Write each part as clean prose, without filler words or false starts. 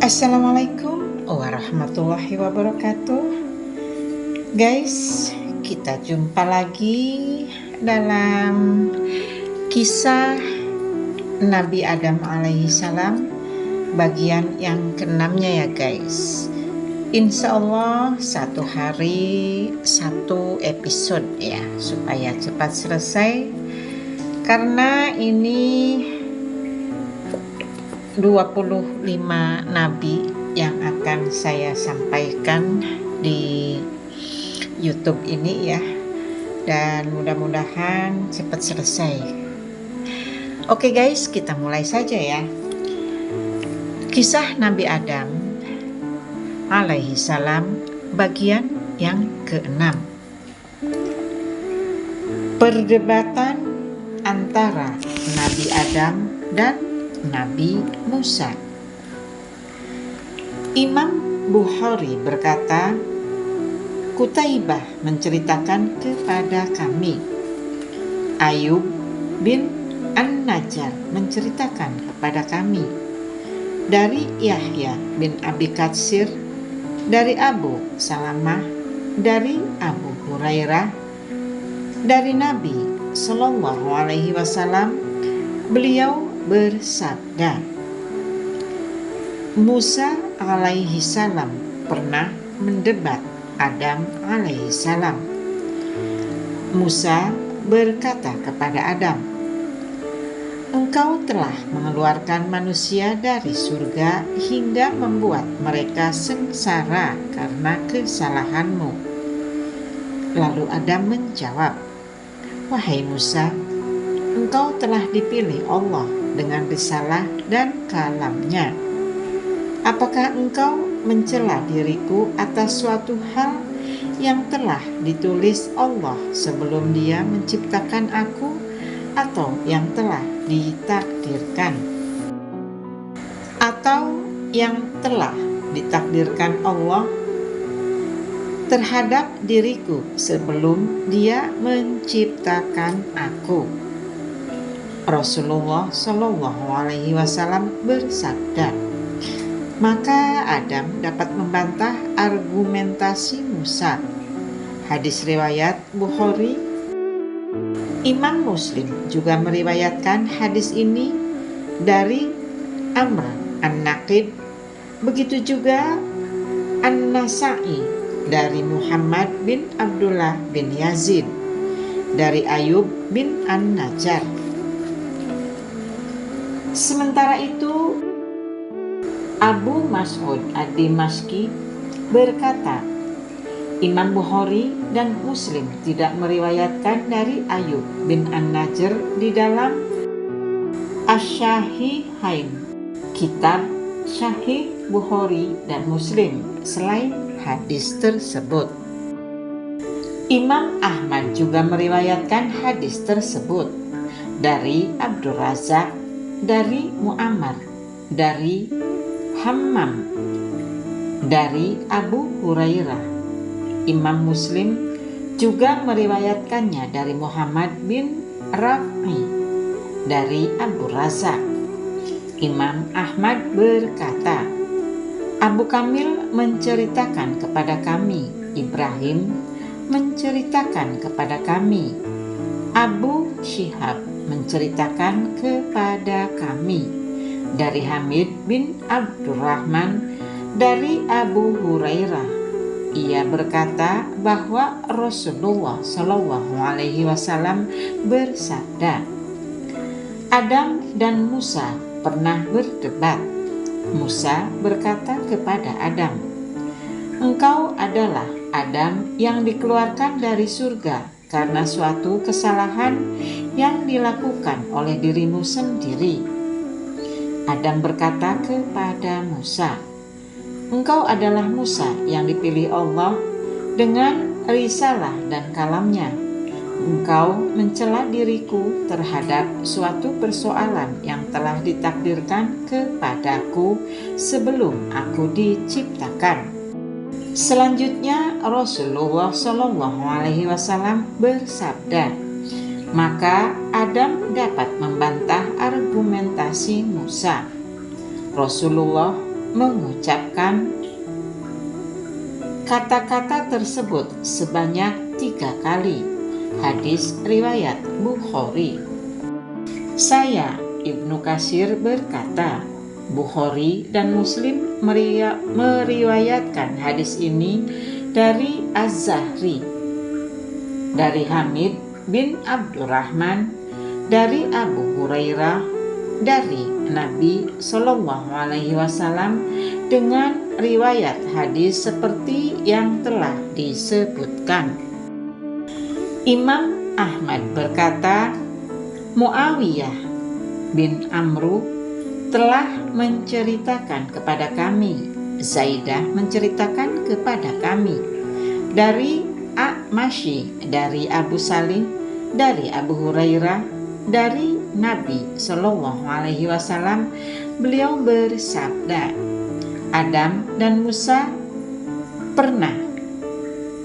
Assalamualaikum warahmatullahi wabarakatuh. Guys, kita jumpa lagi dalam kisah Nabi Adam alaihi salam bagian yang ke-6-nya ya guys. Insya Allah satu hari satu episode ya, supaya cepat selesai, karena ini 25 nabi yang akan saya sampaikan di YouTube ini ya, dan mudah-mudahan cepat selesai. Oke guys, kita mulai saja ya. Kisah Nabi Adam alaihi salam bagian yang ke-6. Perdebatan antara Nabi Adam dan Nabi Musa. Imam Bukhari berkata, Qutaibah menceritakan kepada kami, Ayub bin An-Najjar menceritakan kepada kami, dari Yahya bin Abi Katsir, dari Abu Salamah, dari Abu Hurairah, dari Nabi Shallallahu Alaihi Wasallam, beliau bersabda, Musa alaihi salam pernah mendebat Adam alaihi salam. Musa berkata kepada Adam, Engkau telah mengeluarkan manusia dari surga hingga membuat mereka sengsara karena kesalahanmu. Lalu Adam menjawab, Wahai Musa, Engkau telah dipilih Allah dengan risalah dan kalamnya. Apakah engkau mencela diriku atas suatu hal yang telah ditulis Allah sebelum Dia menciptakan aku, atau yang telah ditakdirkan, atau yang telah ditakdirkan Allah terhadap diriku sebelum Dia menciptakan aku? Rasulullah Shallallahu Alaihi Wasallam bersabda, maka Adam dapat membantah argumentasi Musa. Hadis riwayat Bukhari. Imam Muslim juga meriwayatkan hadis ini dari Amr An-Naqib, begitu juga An-Nasa'i dari Muhammad bin Abdullah bin Yazid, dari Ayub bin An-Najjar. Sementara itu, Abu Mas'ud Ad-Dimashqi berkata, Imam Bukhari dan Muslim tidak meriwayatkan dari Ayub bin An-Najjar di dalam Asy-Syahihain, kitab Sahih Bukhari dan Muslim, selain hadis tersebut. Imam Ahmad juga meriwayatkan hadis tersebut dari Abdul Razak, dari Mu'ammar, dari Hammam, dari Abu Hurairah. Imam Muslim juga meriwayatkannya dari Muhammad bin Rafi, dari Abu Razak. Imam Ahmad berkata, Abu Kamil menceritakan kepada kami, Ibrahim menceritakan kepada kami, Abu Syihab menceritakan kepada kami, dari Hamid bin Abdurrahman, dari Abu Hurairah. Ia berkata bahwa Rasulullah Shallallahu Alaihi Wasallam bersabda, Adam dan Musa pernah berdebat. Musa berkata kepada Adam, Engkau adalah Adam yang dikeluarkan dari surga karena suatu kesalahan yang dilakukan oleh dirimu sendiri. Adam berkata kepada Musa, Engkau adalah Musa yang dipilih Allah dengan risalah dan kalamnya. Engkau mencela diriku terhadap suatu persoalan yang telah ditakdirkan kepadaku sebelum aku diciptakan. Selanjutnya Rasulullah Shallallahu Alaihi Wasallam bersabda, maka Adam dapat membantah argumentasi Musa. Rasulullah mengucapkan kata-kata tersebut sebanyak 3 kali. Hadis riwayat Bukhari. Saya, Ibnu Katsir, berkata, Bukhari dan Muslim meriwayatkan hadis ini dari Az-Zahri, dari Hamid bin Abdurrahman, dari Abu Hurairah, dari Nabi Shallallahu Alaihi Wasallam dengan riwayat hadis seperti yang telah disebutkan. Imam Ahmad berkata, Muawiyah bin Amru telah menceritakan kepada kami, Zaidah menceritakan kepada kami, dari A'masy, dari Abu Salih, dari Abu Hurairah, dari Nabi Shallallahu Alaihi Wasallam, beliau bersabda, Adam dan Musa pernah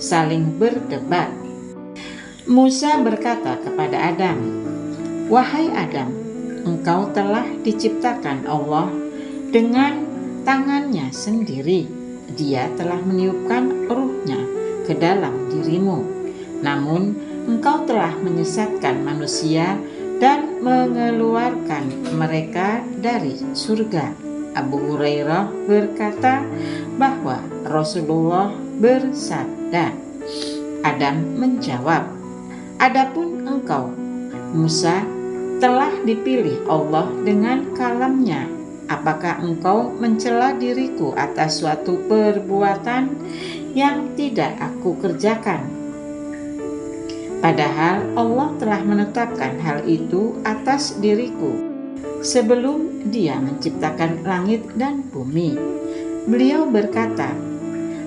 saling berdebat. Musa berkata kepada Adam, Wahai Adam, engkau telah diciptakan Allah dengan tangannya sendiri. Dia telah meniupkan ruhnya ke dalam dirimu. Namun engkau telah menyesatkan manusia dan mengeluarkan mereka dari surga. Abu Hurairah berkata bahwa Rasulullah bersabda. Adam menjawab, Adapun engkau, Musa, telah dipilih Allah dengan kalamnya. Apakah engkau mencela diriku atas suatu perbuatan yang tidak aku kerjakan? Padahal Allah telah menetapkan hal itu atas diriku sebelum Dia menciptakan langit dan bumi. Beliau berkata,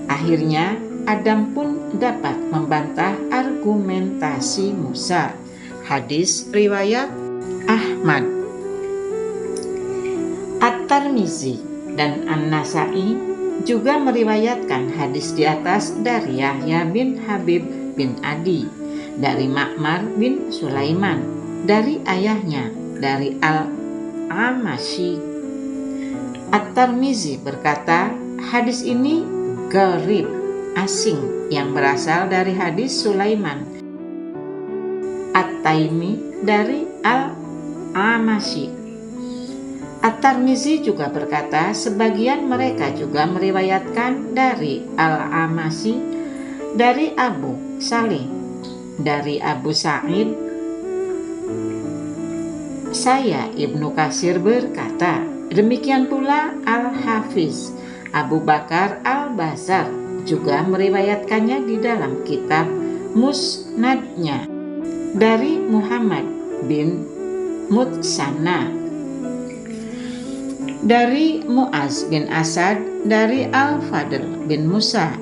akhirnya Adam pun dapat membantah argumentasi Musa. Hadis riwayat Ahmad. At-Tirmizi dan An-Nasa'i juga meriwayatkan hadis di atas dari Yahya bin Habib bin Adi, dari Ma'mar bin Sulaiman, dari ayahnya, dari Al-Amashi. At-Tirmizi berkata, hadis ini gharib, asing, yang berasal dari hadis Sulaiman At-Taimi dari Al-Amashi. At-Tirmizi juga berkata, sebagian mereka juga meriwayatkan dari Al-Amashi, dari Abu Salih, dari Abu Sa'id. Saya, Ibnu Katsir, berkata, demikian pula Al-Hafiz Abu Bakar Al-Bazzar juga meriwayatkannya di dalam kitab Musnadnya dari Muhammad bin Mutsanna, dari Mu'az bin Asad, dari Al-Fadl bin Musa,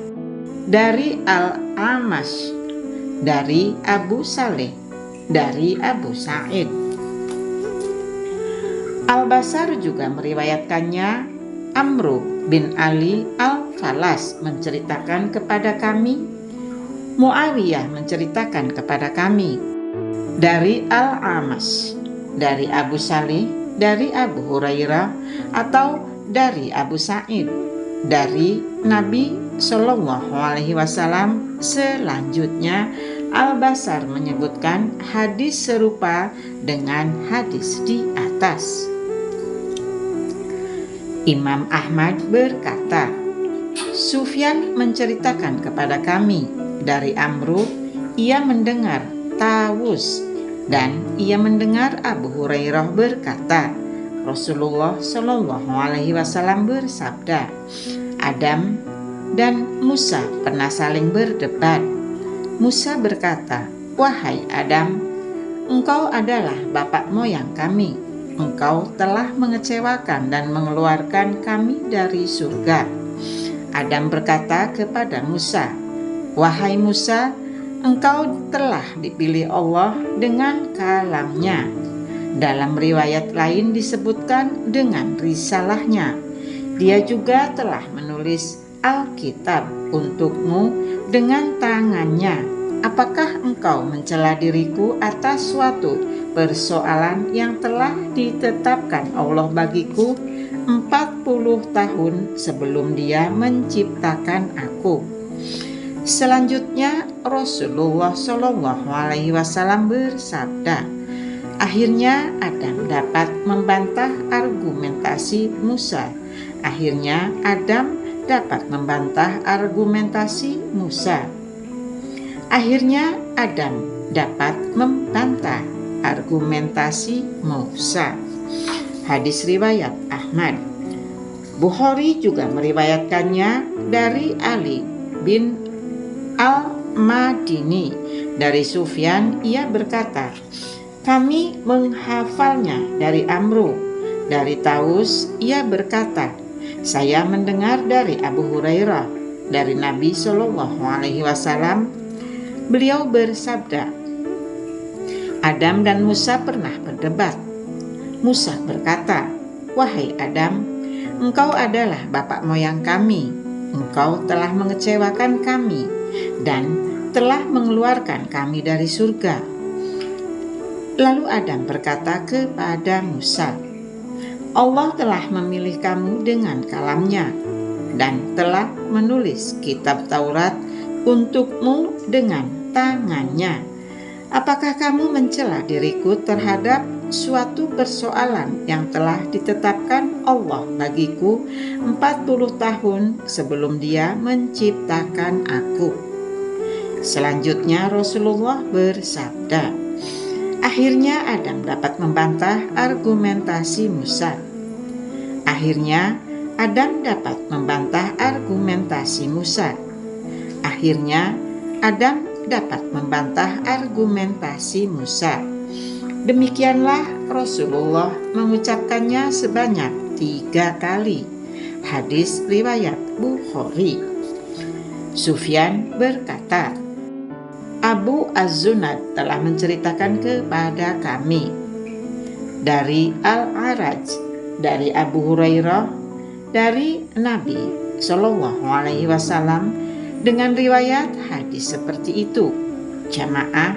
dari Al-Amash, dari Abu Saleh, dari Abu Sa'id. Al-Basar juga meriwayatkannya. Amru bin Ali Al-Falas menceritakan kepada kami, Muawiyah menceritakan kepada kami, dari Al-Amash, dari Abu Salih, dari Abu Hurairah, atau dari Abu Sa'id, dari Nabi Shallallahu Alaihi Wasallam. Selanjutnya Al-Basar menyebutkan hadis serupa dengan hadis di atas. Imam Ahmad berkata, Sufyan menceritakan kepada kami dari Amru, ia mendengar Tawus, dan ia mendengar Abu Hurairah berkata, Rasulullah Shallallahu Alaihi Wasallam bersabda, Adam dan Musa pernah saling berdebat. Musa berkata, Wahai Adam, engkau adalah bapak moyang kami. Engkau telah mengecewakan dan mengeluarkan kami dari surga. Adam berkata kepada Musa, Wahai Musa, engkau telah dipilih Allah dengan kalamnya. Dalam riwayat lain disebutkan dengan risalahnya. Dia juga telah menulis Alkitab untukmu dengan tangannya. Apakah engkau mencela diriku atas suatu persoalan yang telah ditetapkan Allah bagiku 40 tahun sebelum Dia menciptakan aku. Selanjutnya Rasulullah Shallallahu Alaihi Wasallam bersabda, akhirnya Adam dapat membantah argumentasi Musa. Akhirnya Adam dapat membantah argumentasi Musa. Akhirnya Adam dapat membantah argumentasi Musa. Hadis riwayat Ahmad. Bukhari juga meriwayatkannya dari Ali bin Al-Madini. Dari Sufyan, ia berkata, kami menghafalnya dari Amru. Dari Taus, ia berkata, saya mendengar dari Abu Hurairah, dari Nabi Shallallahu Alaihi Wasallam. Beliau bersabda, Adam dan Musa pernah berdebat. Musa berkata, wahai Adam, engkau adalah bapak moyang kami. Engkau telah mengecewakan kami dan telah mengeluarkan kami dari surga. Lalu Adam berkata kepada Musa, Allah telah memilih kamu dengan kalamnya dan telah menulis kitab Taurat untukmu dengan tangannya. Apakah kamu mencela diriku terhadap suatu persoalan yang telah ditetapkan Allah bagiku 40 tahun sebelum Dia menciptakan aku? Selanjutnya Rasulullah bersabda, akhirnya Adam dapat membantah argumentasi Musa. Akhirnya Adam dapat membantah argumentasi Musa. Akhirnya Adam dapat membantah argumentasi Musa. Demikianlah Rasulullah mengucapkannya sebanyak 3 kali. Hadis riwayat Bukhari. Sufyan berkata, Abu Az-Zunad telah menceritakan kepada kami dari Al-Araj, dari Abu Hurairah, dari Nabi Shallallahu Alaihi Wasallam dengan riwayat hadis seperti itu. Jamaah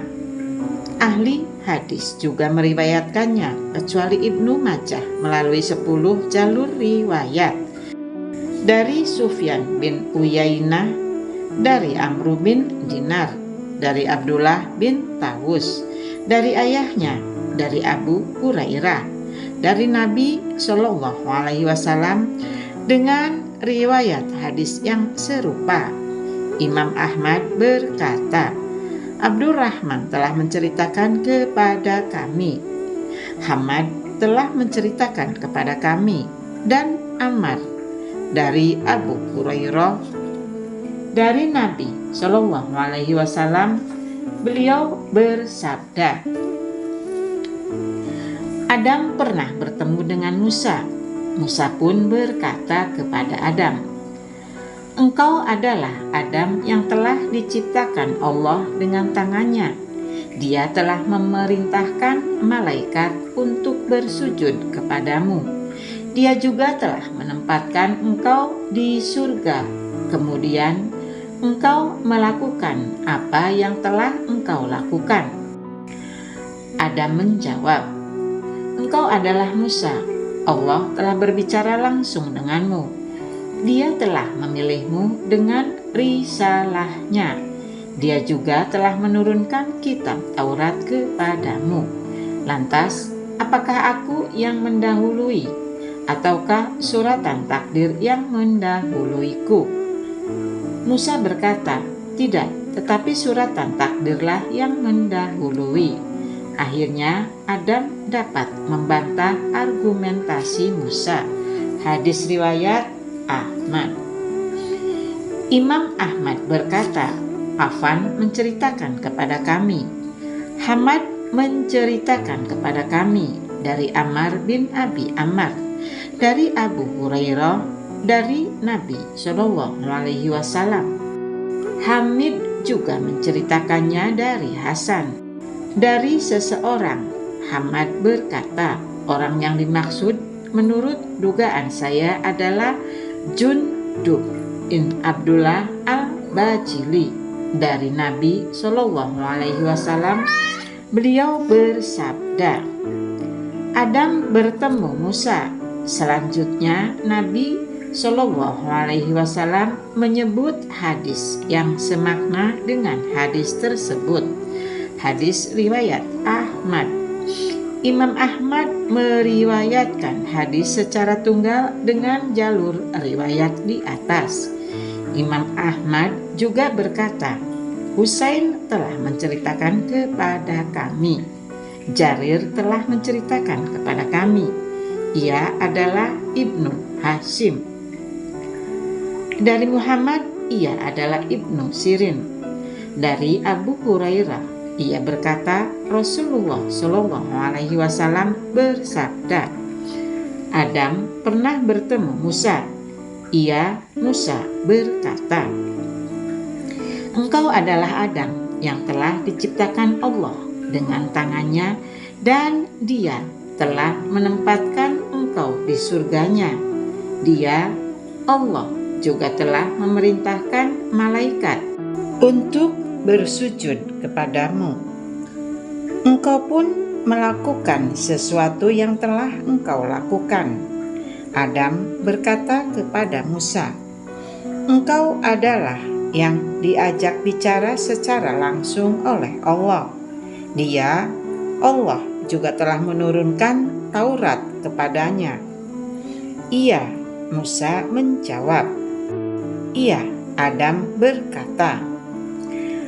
ahli hadis juga meriwayatkannya kecuali Ibnu Majah melalui 10 jalur riwayat. Dari Sufyan bin Uyainah, dari Amr bin Dinar, dari Abdullah bin Tawus, dari ayahnya, dari Abu Hurairah, dari Nabi Shallallahu Alaihi Wasallam dengan riwayat hadis yang serupa. Imam Ahmad berkata, Abdurrahman telah menceritakan kepada kami, Hamad telah menceritakan kepada kami, dan Ammar dari Abu Hurairah dari Nabi Shallallahu Alaihi Wasallam. Beliau bersabda, Adam pernah bertemu dengan Musa. Musa pun berkata kepada Adam, engkau adalah Adam yang telah diciptakan Allah dengan tangannya. Dia telah memerintahkan malaikat untuk bersujud kepadamu. Dia juga telah menempatkan engkau di surga. Kemudian engkau melakukan apa yang telah engkau lakukan. Adam menjawab, engkau adalah Musa. Allah telah berbicara langsung denganmu. Dia telah memilihmu dengan risalahnya. Dia juga telah menurunkan kitab Taurat kepadamu. Lantas, apakah aku yang mendahului, ataukah suratan takdir yang mendahuluiku? Musa berkata, tidak, tetapi suratan takdirlah yang mendahului. Akhirnya, Adam dapat membantah argumentasi Musa. Hadis riwayat Ahmad. Imam Ahmad berkata, Affan menceritakan kepada kami, Hamad menceritakan kepada kami dari Ammar bin Abi Ammar, dari Abu Hurairah, dari Nabi Shallallahu Alaihi Wasallam. Hamid juga menceritakannya dari Hasan, dari seseorang. Hamad berkata, orang yang dimaksud menurut dugaan saya adalah Jundub bin Abdullah al-Bajili dari Nabi Shallallahu Alaihi Wasallam. Beliau bersabda, Adam bertemu Musa. Selanjutnya Nabi Shallallahu Alaihi Wasallam menyebut hadis yang semakna dengan hadis tersebut. Hadis riwayat Ahmad. Imam Ahmad meriwayatkan hadis secara tunggal dengan jalur riwayat di atas. Imam Ahmad juga berkata, Husain telah menceritakan kepada kami. Jarir telah menceritakan kepada kami. Ia adalah Ibnu Hashim. Dari Muhammad, ia adalah Ibnu Sirin. Dari Abu Hurairah, ia berkata, Rasulullah Shallallahu Alaihi Wasallam bersabda, Adam pernah bertemu Musa. Musa berkata, Engkau adalah Adam yang telah diciptakan Allah dengan tangannya, dan Dia telah menempatkan engkau di surganya. Dia, Allah, juga telah memerintahkan malaikat untuk bersujud kepadamu. Engkau pun melakukan sesuatu yang telah engkau lakukan. Adam berkata kepada Musa, Engkau adalah yang diajak bicara secara langsung oleh Allah. Dia, Allah, juga telah menurunkan Taurat kepadanya. Ia, Musa menjawab. Ia, Adam berkata,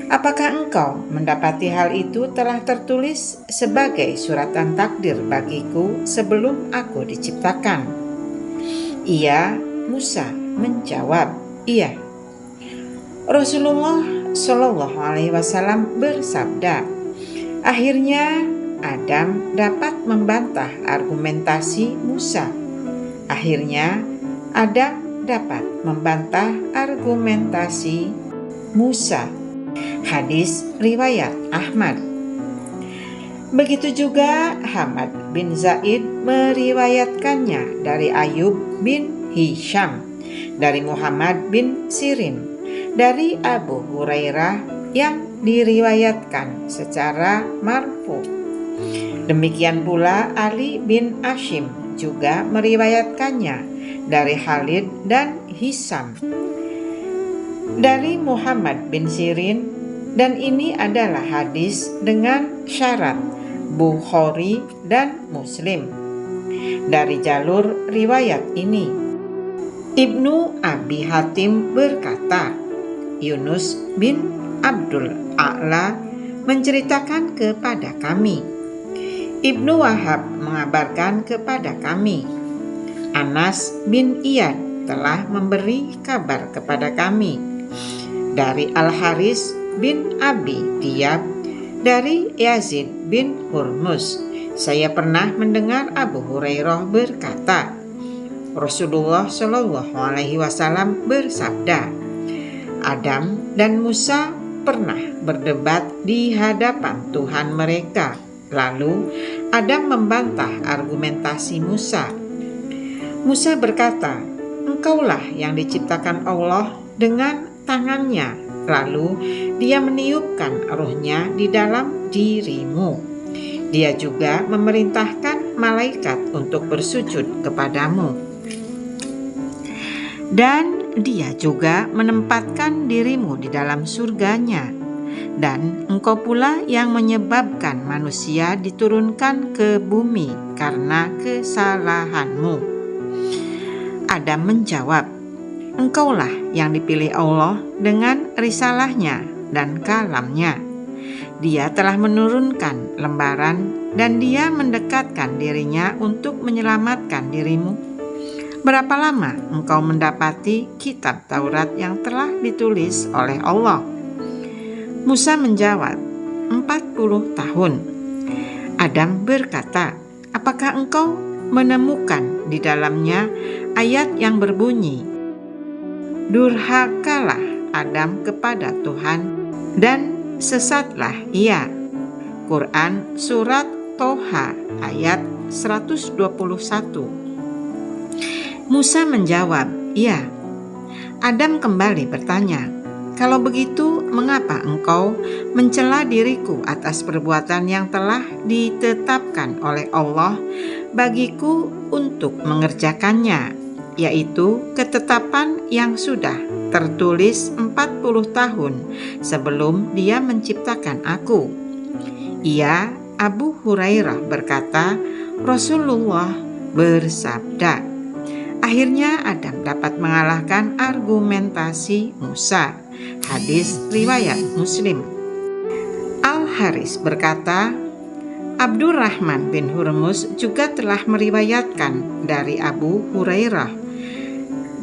Apakah engkau mendapati hal itu telah tertulis sebagai suratan takdir bagiku sebelum aku diciptakan? Ia, Musa menjawab, Iya. Rasulullah Shallallahu Alaihi Wasallam bersabda, akhirnya Adam dapat membantah argumentasi Musa. Akhirnya Adam dapat membantah argumentasi Musa. Hadis riwayat Ahmad. Begitu juga Hamad bin Zaid meriwayatkannya dari Ayub bin Hisham, dari Muhammad bin Sirin, dari Abu Hurairah yang diriwayatkan secara marfu. Demikian pula Ali bin Hashim juga meriwayatkannya dari Khalid dan Hisam, dari Muhammad bin Sirin, dan ini adalah hadis dengan syarat Bukhari dan Muslim. Dari jalur riwayat ini, Ibnu Abi Hatim berkata, Yunus bin Abdul A'la menceritakan kepada kami. Ibnu Wahab mengabarkan kepada kami. Anas bin Iyad telah memberi kabar kepada kami. Dari Al-Haris bin Abi Diyab, dari Yazid bin Hurmuz, saya pernah mendengar Abu Hurairah berkata, Rasulullah Shallallahu Alaihi Wasallam bersabda, Adam dan Musa pernah berdebat di hadapan Tuhan mereka. Lalu Adam membantah argumentasi Musa. Musa berkata, Engkaulah yang diciptakan Allah dengan tangannya. Lalu Dia meniupkan ruhnya di dalam dirimu. Dia juga memerintahkan malaikat untuk bersujud kepadamu. Dan Dia juga menempatkan dirimu di dalam surganya. Dan engkau pula yang menyebabkan manusia diturunkan ke bumi karena kesalahanmu. Adam menjawab, Engkaulah yang dipilih Allah dengan risalahnya dan kalamnya. Dia telah menurunkan lembaran dan Dia mendekatkan dirinya untuk menyelamatkan dirimu. Berapa lama engkau mendapati kitab Taurat yang telah ditulis oleh Allah? Musa menjawab, 40 tahun. Adam berkata, apakah engkau menemukan di dalamnya ayat yang berbunyi, durhakalah Adam kepada Tuhan dan sesatlah ia. Quran Surat Toha ayat 121. Musa menjawab, iya. Adam kembali bertanya, kalau begitu mengapa engkau mencela diriku atas perbuatan yang telah ditetapkan oleh Allah bagiku untuk mengerjakannya? yaitu ketetapan yang sudah tertulis 40 tahun sebelum Dia menciptakan aku. Ia, Abu Hurairah, berkata, Rasulullah bersabda. Akhirnya Adam dapat mengalahkan argumentasi Musa. Hadis riwayat Muslim. Al-Haris berkata, Abdurrahman bin Hurmus juga telah meriwayatkan dari Abu Hurairah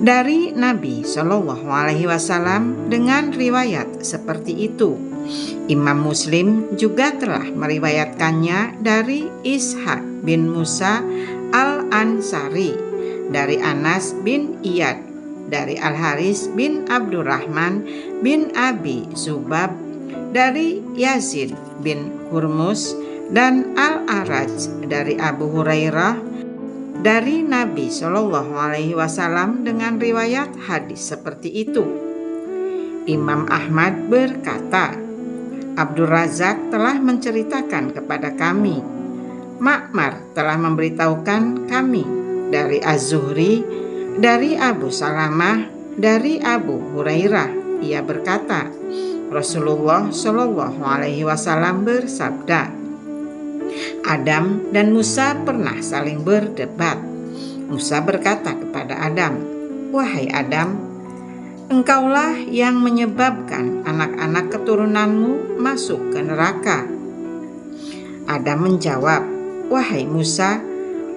dari Nabi Shallallahu Alaihi Wasallam dengan riwayat seperti itu. Imam Muslim juga telah meriwayatkannya dari Ishaq bin Musa Al-Ansari, dari Anas bin Iyad, dari Al-Haris bin Abdurrahman bin Abi Zubab, dari Yazid bin Hurmus, dan Al-Araj dari Abu Hurairah dari Nabi Shallallahu Alaihi Wasallam dengan riwayat hadis seperti itu. Imam Ahmad berkata, Abdur Razak telah menceritakan kepada kami, Ma'mar telah memberitahukan kami dari Az-Zuhri, dari Abu Salamah, dari Abu Hurairah. Ia berkata, Rasulullah Shallallahu Alaihi Wasallam bersabda, Adam dan Musa pernah saling berdebat. Musa berkata kepada Adam, Wahai Adam, engkaulah yang menyebabkan anak-anak keturunanmu masuk ke neraka. Adam menjawab, Wahai Musa,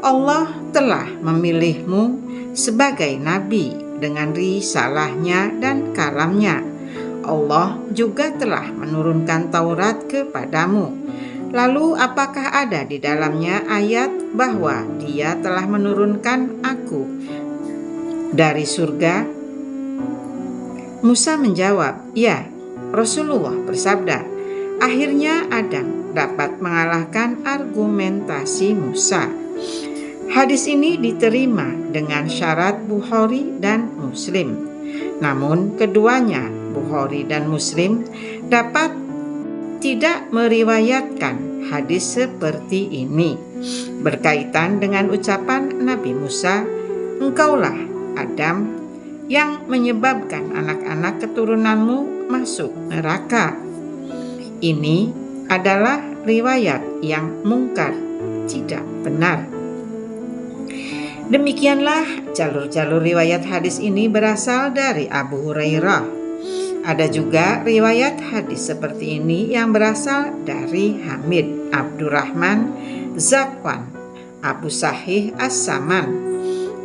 Allah telah memilihmu sebagai nabi dengan risalahnya dan kalamnya. Allah juga telah menurunkan Taurat kepadamu. Lalu apakah ada di dalamnya ayat bahwa Dia telah menurunkan aku dari surga? Musa menjawab, Ya. Rasulullah bersabda, akhirnya Adam dapat mengalahkan argumentasi Musa. Hadis ini diterima dengan syarat Bukhari dan Muslim. Namun keduanya, Bukhari dan Muslim, dapat tidak meriwayatkan hadis seperti ini berkaitan dengan ucapan Nabi Musa, engkaulah Adam yang menyebabkan anak-anak keturunanmu masuk neraka. Ini adalah riwayat yang mungkar, tidak benar. Demikianlah jalur-jalur riwayat hadis ini berasal dari Abu Hurairah. Ada juga riwayat hadis seperti ini yang berasal dari Hamid, Abdurrahman, Zakwan, Abu Sahih As-Saman,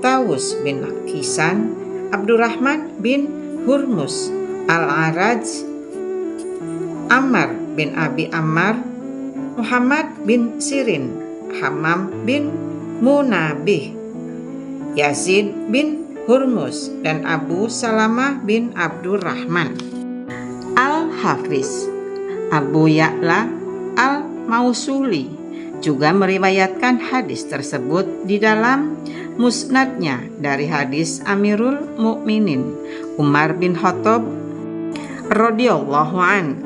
Tawus bin Kisan, Abdurrahman bin Hurmus, Al-Araj, Ammar bin Abi Ammar, Muhammad bin Sirin, Hammam bin Munabih, Yazid bin Hurmus, dan Abu Salamah bin Abdurrahman. Al-Hafiz Abu Ya'la Al-Mausuli juga meriwayatkan hadis tersebut di dalam musnadnya dari hadis Amirul Mukminin Umar bin Khattab radhiyallahu an.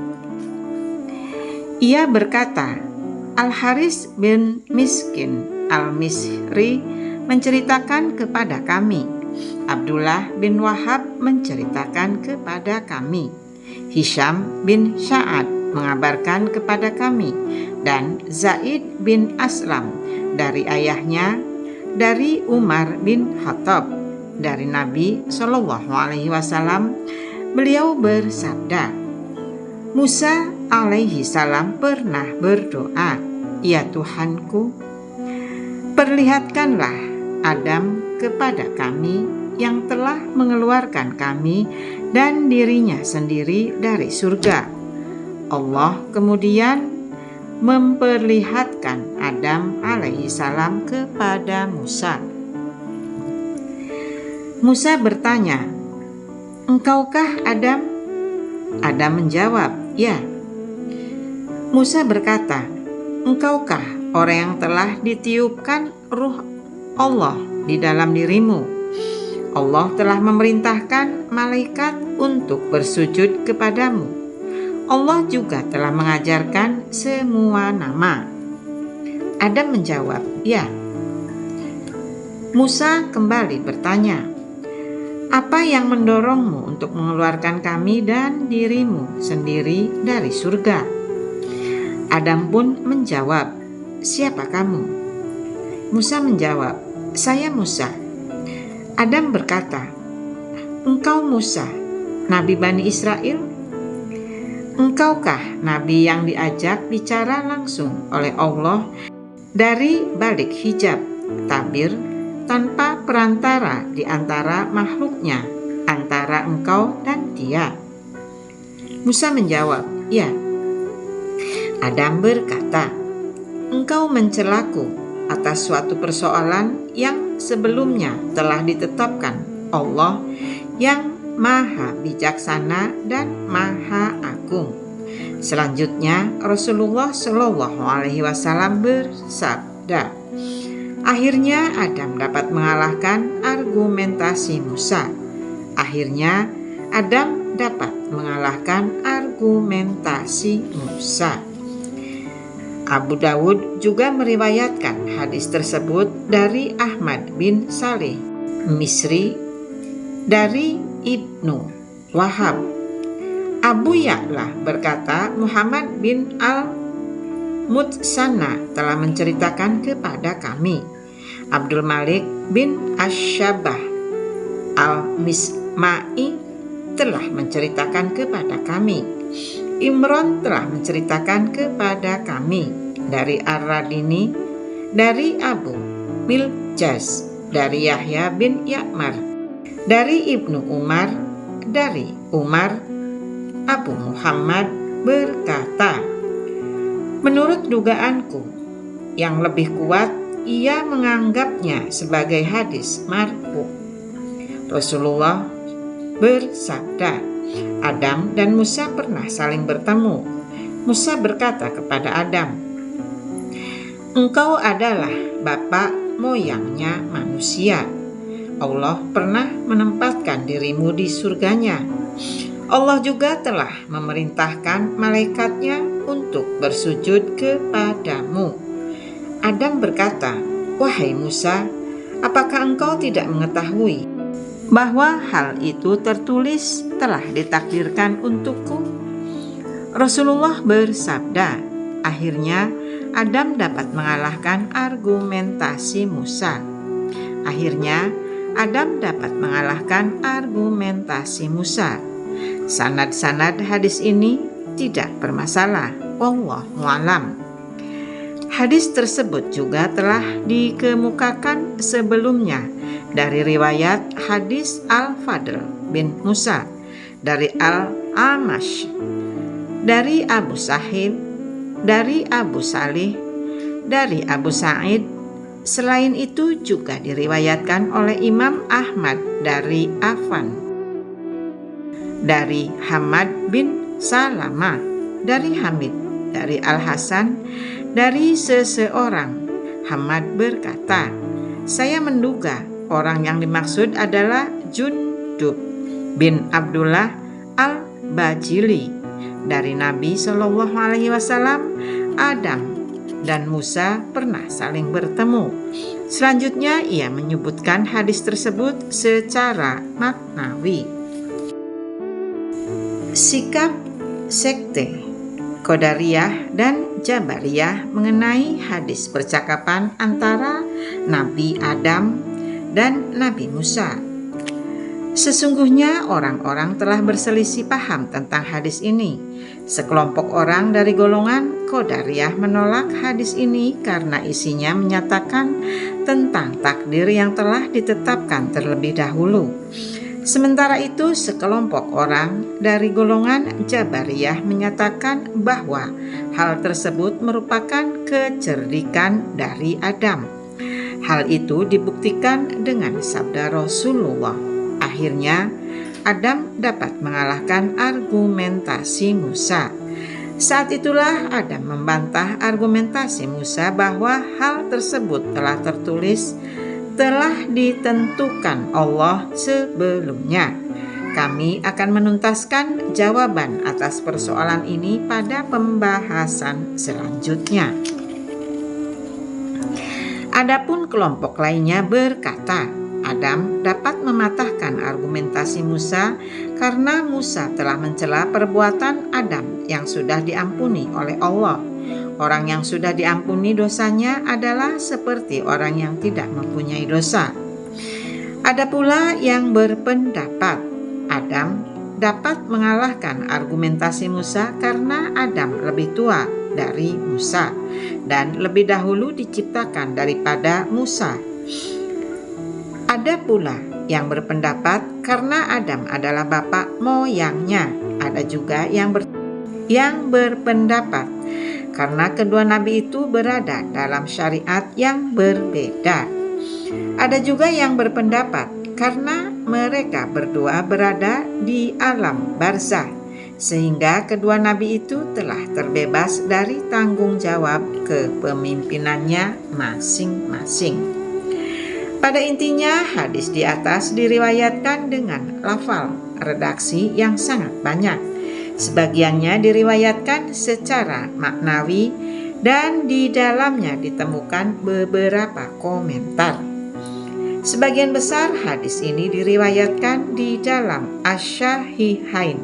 Ia berkata, Al-Haris bin Miskin Al-Misri menceritakan kepada kami, Abdullah bin Wahab menceritakan kepada kami, Hisham bin Sa'ad mengabarkan kepada kami, dan Zaid bin Aslam dari ayahnya, dari Umar bin Khattab, dari Nabi Shallallahu Alaihi Wasallam. Beliau bersabda, Musa alaihi salam pernah berdoa, Ya Tuhanku, perlihatkanlah Adam kepada kami yang telah mengeluarkan kami dan dirinya sendiri dari surga. Allah kemudian memperlihatkan Adam alaihi salam kepada Musa. Musa bertanya, Engkaukah Adam? Adam menjawab, Ya. Musa berkata, Engkaukah orang yang telah ditiupkan ruh Allah di dalam dirimu? Allah telah memerintahkan malaikat untuk bersujud kepadamu. Allah juga telah mengajarkan semua nama. Adam menjawab, Ya. Musa kembali bertanya, Apa yang mendorongmu untuk mengeluarkan kami dan dirimu sendiri dari surga? Adam pun menjawab, siapa kamu? Musa menjawab, saya Musa. Adam berkata, engkau Musa, Nabi Bani Israel? Engkaukah Nabi yang diajak bicara langsung oleh Allah dari balik hijab, tabir, tanpa perantara di antara makhluknya, antara engkau dan dia? Musa menjawab, ya. Adam berkata, engkau mencelaku atas suatu persoalan yang sebelumnya telah ditetapkan Allah yang Maha Bijaksana dan Maha Agung. Selanjutnya Rasulullah Shallallahu Alaihi Wasallam bersabda, akhirnya Adam dapat mengalahkan argumentasi Musa. Akhirnya Adam dapat mengalahkan argumentasi Musa. Abu Dawud juga meriwayatkan hadis tersebut dari Ahmad bin Saleh Misri, dari Ibnu Wahab. Abu Ya'la berkata, Muhammad bin al-Mutsanna telah menceritakan kepada kami. Abdul Malik bin Asyabah al-Misma'i telah menceritakan kepada kami. Imran telah menceritakan kepada kami dari Ar-Radini, dari Abu Miljaz, dari Yahya bin Ya'mar, dari Ibnu Umar, dari Umar. Abu Muhammad berkata, menurut dugaanku yang lebih kuat, ia menganggapnya sebagai hadis marfu. Rasulullah bersabda, Adam dan Musa pernah saling bertemu. Musa berkata kepada Adam, engkau adalah bapak moyangnya manusia. Allah pernah menempatkan dirimu di surganya. Allah juga telah memerintahkan malaikatnya untuk bersujud kepadamu. Adam berkata, wahai Musa, apakah engkau tidak mengetahui bahwa hal itu tertulis telah ditakdirkan untukku? Rasulullah bersabda, akhirnya Adam dapat mengalahkan argumentasi Musa. Akhirnya Adam dapat mengalahkan argumentasi Musa. Sanad-sanad hadis ini tidak bermasalah. Wallahu a'lam. Hadis tersebut juga telah dikemukakan sebelumnya dari riwayat hadis Al-Fadl bin Musa, dari Al-Amash, dari Abu Sahil, dari Abu Salih, dari Abu Sa'id. Selain itu juga diriwayatkan oleh Imam Ahmad dari Affan, dari Hamad bin Salamah, dari Hamid, dari Al-Hasan, dari seseorang. Hamad berkata, saya menduga orang yang dimaksud adalah Jundub bin Abdullah al-Bajili. Dari Nabi Shallallahu Alaihi Wasallam, Adam dan Musa pernah saling bertemu. Selanjutnya ia menyebutkan hadis tersebut secara maknawi. Sikap sekte Qadariyah dan Jabariyah mengenai hadis percakapan antara Nabi Adam dan Nabi Musa. Sesungguhnya orang-orang telah berselisih paham tentang hadis ini. Sekelompok orang dari golongan Qadariyah menolak hadis ini karena isinya menyatakan tentang takdir yang telah ditetapkan terlebih dahulu. Sementara itu, sekelompok orang dari golongan Jabariyah menyatakan bahwa hal tersebut merupakan kecerdikan dari Adam. Hal itu dibuktikan dengan sabda Rasulullah. Akhirnya, Adam dapat mengalahkan argumentasi Musa. Saat itulah Adam membantah argumentasi Musa bahwa hal tersebut telah tertulis, telah ditentukan Allah sebelumnya. Kami akan menuntaskan jawaban atas persoalan ini pada pembahasan selanjutnya. Adapun kelompok lainnya berkata, Adam dapat mematahkan argumentasi Musa karena Musa telah mencela perbuatan Adam yang sudah diampuni oleh Allah. Orang yang sudah diampuni dosanya adalah seperti orang yang tidak mempunyai dosa. Ada pula yang berpendapat Adam dapat mengalahkan argumentasi Musa karena Adam lebih tua dari Musa dan lebih dahulu diciptakan daripada Musa. Ada pula yang berpendapat karena Adam adalah bapak moyangnya. Ada juga yang berpendapat karena kedua nabi itu berada dalam syariat yang berbeda. Ada juga yang berpendapat karena mereka berdua berada di alam barzah, sehingga kedua nabi itu telah terbebas dari tanggung jawab kepemimpinannya masing-masing. Pada intinya, hadis di atas diriwayatkan dengan lafal redaksi yang sangat banyak. Sebagiannya diriwayatkan secara maknawi dan di dalamnya ditemukan beberapa komentar. Sebagian besar hadis ini diriwayatkan di dalam Asy-Syahihain,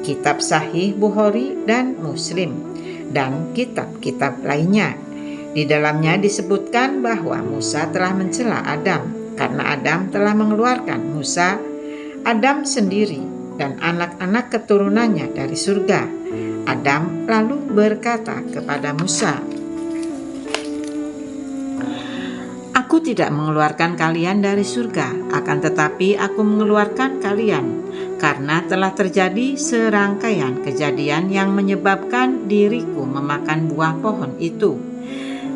kitab Sahih Bukhari dan Muslim, dan kitab-kitab lainnya. Di dalamnya disebutkan bahwa Musa telah mencela Adam karena Adam telah mengeluarkan Musa, Adam sendiri, dan anak-anak keturunannya dari surga. Adam lalu berkata kepada Musa, "Aku tidak mengeluarkan kalian dari surga, akan tetapi aku mengeluarkan kalian karena telah terjadi serangkaian kejadian yang menyebabkan diriku memakan buah pohon itu.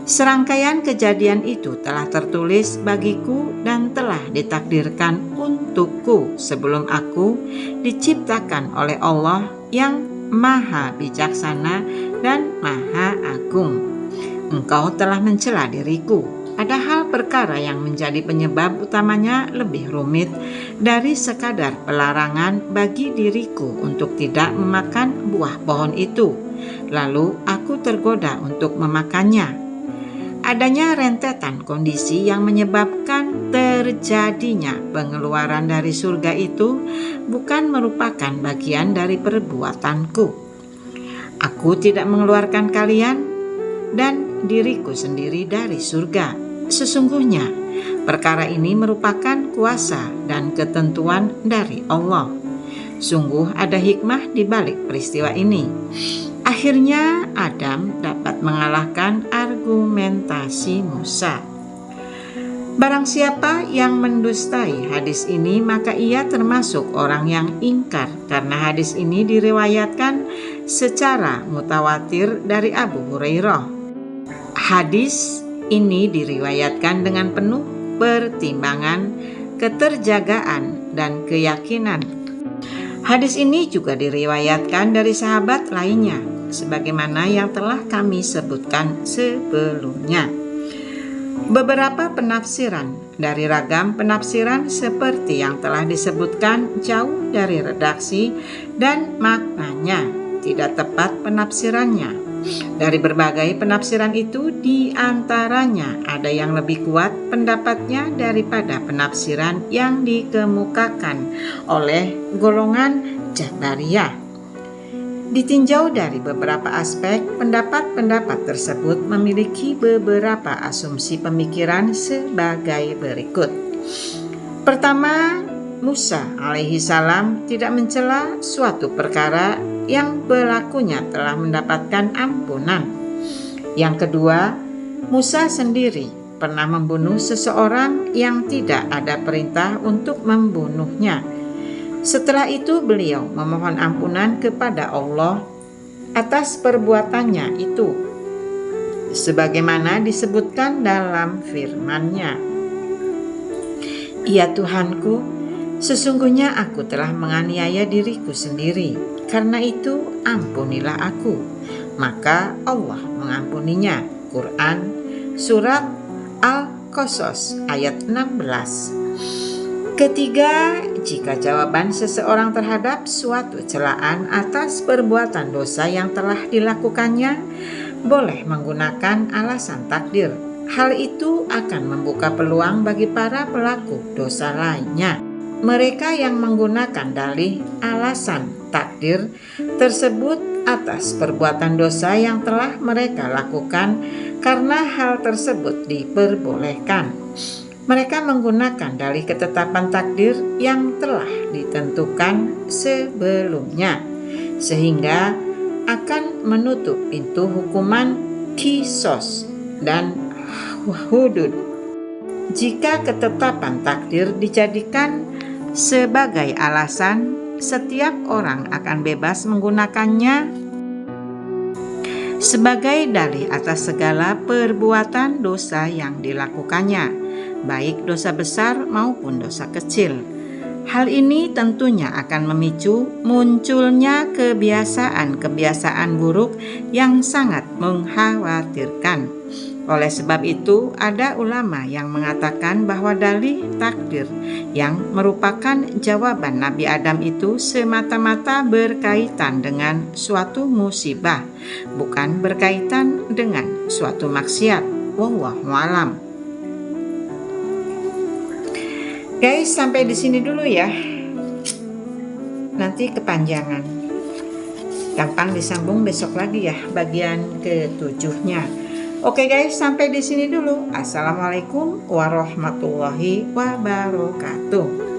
Serangkaian kejadian itu telah tertulis bagiku dan telah ditakdirkan untukku sebelum aku diciptakan oleh Allah yang Maha Bijaksana dan Maha Agung. Engkau telah mencela diriku, padahal perkara yang menjadi penyebab utamanya lebih rumit dari sekadar pelarangan bagi diriku untuk tidak memakan buah pohon itu. Lalu aku tergoda untuk memakannya. Adanya rentetan kondisi yang menyebabkan terjadinya pengeluaran dari surga itu bukan merupakan bagian dari perbuatanku. Aku tidak mengeluarkan kalian dan diriku sendiri dari surga. Sesungguhnya perkara ini merupakan kuasa dan ketentuan dari Allah. Sungguh ada hikmah di balik peristiwa ini. Akhirnya Adam dapat mengalahkan argumentasi Musa. Barang siapa yang mendustai hadis ini, maka ia termasuk orang yang ingkar, karena hadis ini diriwayatkan secara mutawatir dari Abu Hurairah. Hadis ini diriwayatkan dengan penuh pertimbangan, keterjagaan, dan keyakinan. Hadis ini juga diriwayatkan dari sahabat lainnya, sebagaimana yang telah kami sebutkan sebelumnya. Beberapa penafsiran dari ragam penafsiran seperti yang telah disebutkan jauh dari redaksi dan maknanya, tidak tepat penafsirannya. Dari berbagai penafsiran itu, di antaranya ada yang lebih kuat pendapatnya daripada penafsiran yang dikemukakan oleh golongan Jabariyah. Ditinjau dari beberapa aspek, pendapat-pendapat tersebut memiliki beberapa asumsi pemikiran sebagai berikut. Pertama, Musa alaihi salam tidak mencela suatu perkara yang pelakunya telah mendapatkan ampunan. Yang kedua, Musa sendiri pernah membunuh seseorang yang tidak ada perintah untuk membunuhnya. Setelah itu beliau memohon ampunan kepada Allah atas perbuatannya itu, sebagaimana disebutkan dalam firman-Nya, "Ya Tuhanku, sesungguhnya aku telah menganiaya diriku sendiri, karena itu ampunilah aku." Maka Allah mengampuninya. Quran Surat Al-Qasas ayat 16. Ketiga, jika jawaban seseorang terhadap suatu celaan atas perbuatan dosa yang telah dilakukannya boleh menggunakan alasan takdir, Hal itu akan membuka peluang bagi para pelaku dosa lainnya. Mereka yang menggunakan dalih alasan takdir tersebut atas perbuatan dosa yang telah mereka lakukan karena hal tersebut diperbolehkan. Mereka menggunakan dalih ketetapan takdir yang telah ditentukan sebelumnya, sehingga akan menutup pintu hukuman kisos dan hudud. Jika ketetapan takdir dijadikan sebagai alasan, setiap orang akan bebas menggunakannya sebagai dalih atas segala perbuatan dosa yang dilakukannya, baik dosa besar maupun dosa kecil. Hal ini tentunya akan memicu munculnya kebiasaan-kebiasaan buruk yang sangat mengkhawatirkan. Oleh sebab itu, ada ulama yang mengatakan bahwa dalih takdir yang merupakan jawaban Nabi Adam itu semata-mata berkaitan dengan suatu musibah, bukan berkaitan dengan suatu maksiat. Wallahu a'lam. Guys, sampai di sini dulu ya. Nanti kepanjangan. Gampang disambung besok lagi ya bagian ke-7-nya. Oke guys, sampai di sini dulu. Assalamualaikum warahmatullahi wabarakatuh.